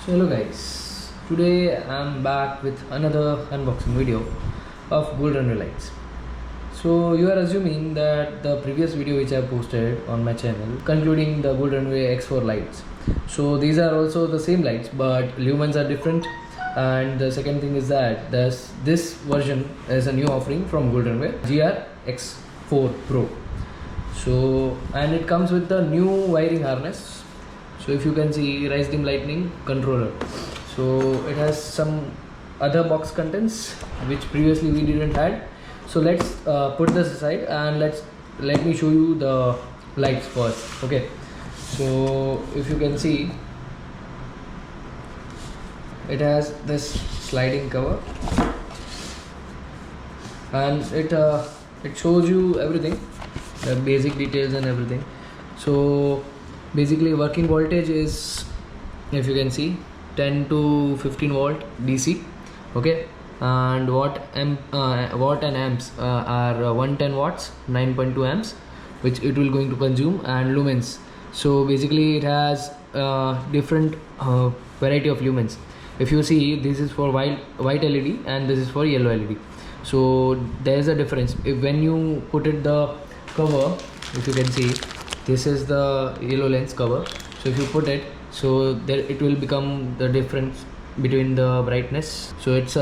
So hello guys, today I'm back with another unboxing video of Goldrunway lights. So you are assuming that the previous video which I posted on my channel concluding the Goldrunway X4 lights. So these are also the same lights but lumens are different, and the second thing is that this version is a new offering from Goldrunway GR X4 Pro. So and it comes with the new wiring harness. So if you can see, rise dim lighting controller. So it has some other box contents which previously we didn't had. So let's put this aside and let me show you the lights first. Okay, so if you can see, it has this sliding cover and it shows you everything, the basic details and everything. So basically working voltage is, if you can see, 10 to 15 volt DC. Okay, and watt and amps are 110 watts, 9.2 amps, which it will going to consume, and lumens. So basically it has different variety of lumens. If you see, this is for white LED and this is for yellow LED. So there is a difference. When you put it the cover, if you can see, this is the yellow lens cover. So if you put it, so there it will become the difference between the brightness. So it's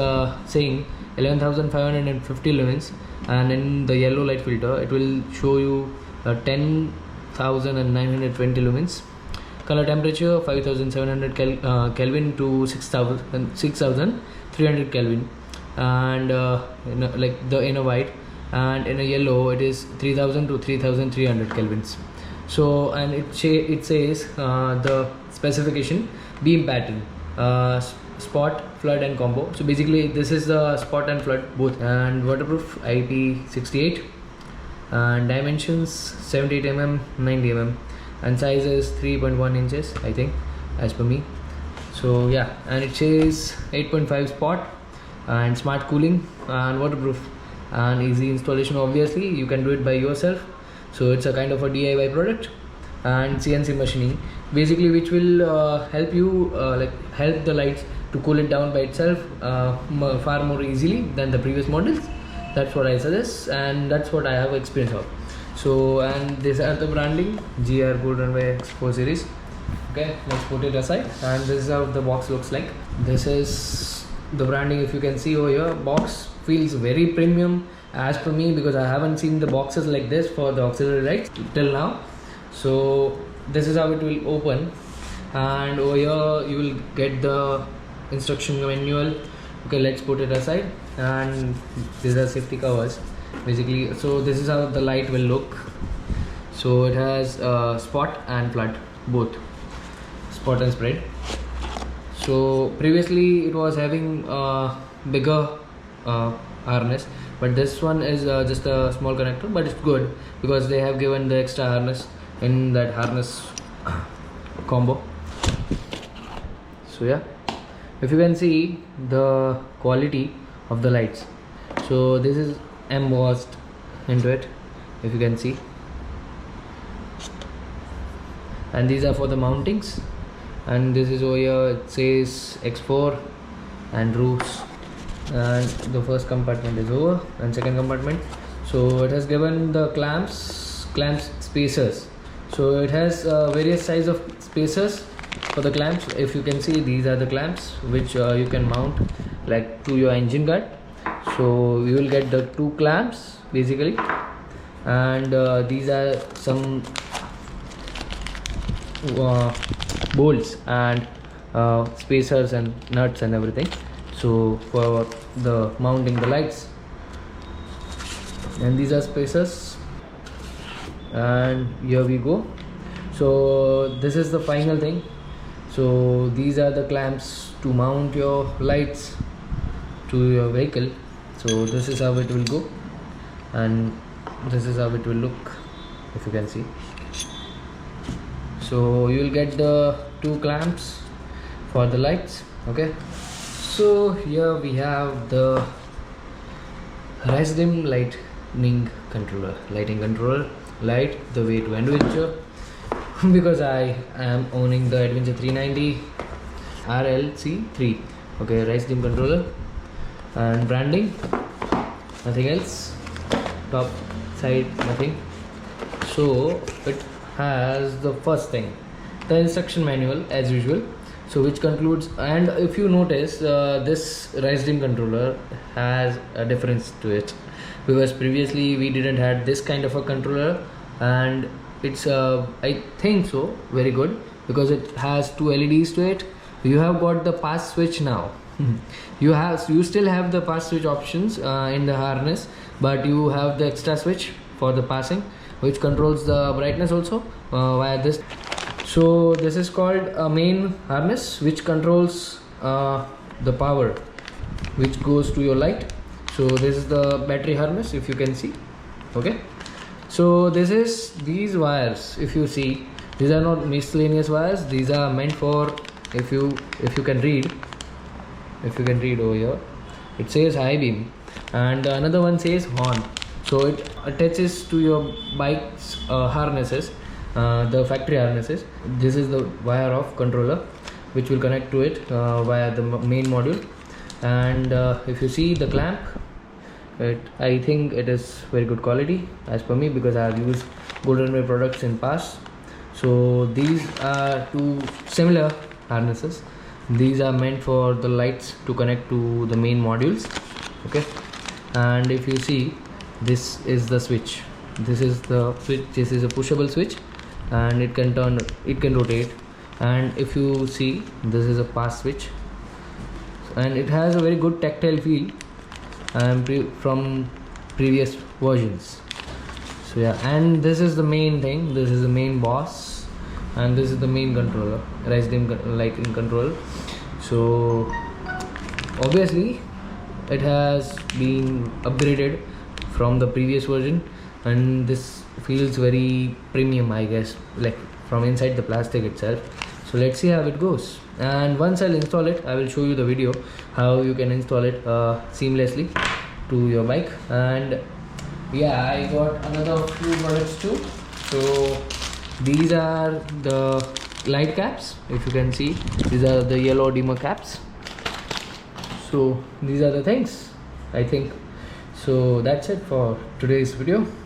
saying 11,550 lumens, and in the yellow light filter it will show you 10,920 lumens. Color temperature 5,700 Kelvin to 6,300 Kelvin, and like the inner white, and in a yellow it is 3,000 to 3,300 kelvins. So and it says the specification: beam pattern, spot, flood and combo. So basically this is the spot and flood both, and waterproof IP68, and dimensions 78 mm, 90 mm, and size is 3.1 inches I think, as per me. So yeah, and it says 8.5 spot and smart cooling and waterproof and easy installation. Obviously you can do it by yourself. So it's a kind of a DIY product, and CNC machining basically, which will help you help the lights to cool it down by itself far more easily than the previous models. That's what I suggest, and that's what I have experience of. So and these are the branding, GR Goldrunway X4 series. Okay, let's put it aside, and this is how the box looks like. This is the branding. If you can see over here, box feels very premium as per me, because I haven't seen the boxes like this for the auxiliary lights till now. So this is how it will open, and over here you will get the instruction manual. Okay, let's put it aside, and these are safety covers basically. So this is how the light will look. So it has spot and flood, both spot and spread. So previously it was having bigger harness, but this one is just a small connector, but it's good because they have given the extra harness in that harness combo. So yeah, if you can see the quality of the lights, so this is embossed into it, if you can see, and these are for the mountings. And this is over here, it says X4 and roofs, and the first compartment is over, and second compartment. So it has given the clamps spacers. So it has various size of spacers for the clamps. If you can see, these are the clamps which you can mount like to your engine guard. So you will get the two clamps basically, and these are some bolts and spacers and nuts and everything, so for the mounting the lights. And these are spacers, and here we go. So this is the final thing. So these are the clamps to mount your lights to your vehicle. So this is how it will go, and this is how it will look, if you can see. So you will get the two clamps for the lights. Okay, so here we have the rise dim lighting controller, light the way to adventure. Because I am owning the Adventure 390 RLC3. Okay, rice dim controller. And branding, nothing else. Top side, nothing. So it has the first thing, the instruction manual as usual, so which concludes. And if you notice, this rice dim controller has a difference to it, because previously we didn't had this kind of a controller, and it's I think so very good, because it has two LEDs to it. You have got the pass switch now. You still have the pass switch options in the harness, but you have the extra switch for the passing, which controls the brightness also via this. So this is called a main harness, which controls the power which goes to your light. So this is the battery harness, if you can see. Okay, so these wires, if you see, these are not miscellaneous wires. These are meant for, if you can read over here, it says high beam, and another one says horn. So it attaches to your bike's harnesses, the factory harnesses. This is the wire of controller, which will connect to it via the main module. And if you see the clamp, I think it is very good quality as per me, because I have used Goldrunway products in past. So these are two similar harnesses. These are meant for the lights to connect to the main modules. Okay, and if you see, this is the switch. This is the switch. This is a pushable switch, and it can turn, it can rotate. And if you see, this is a pass switch, and it has a very good tactile feel from previous versions. So yeah, and this is the main thing. This is the main boss, and this is the main controller, rice dim lighting controller. So obviously it has been upgraded from the previous version, and this feels very premium, I guess, like from inside the plastic itself. So let's see how it goes, and once I'll install it, I will show you the video how you can install it seamlessly to your bike. And yeah, I got another few products too. So these are the light caps, if you can see. These are the yellow dimmer caps. So these are the things, I think. So that's it for today's video.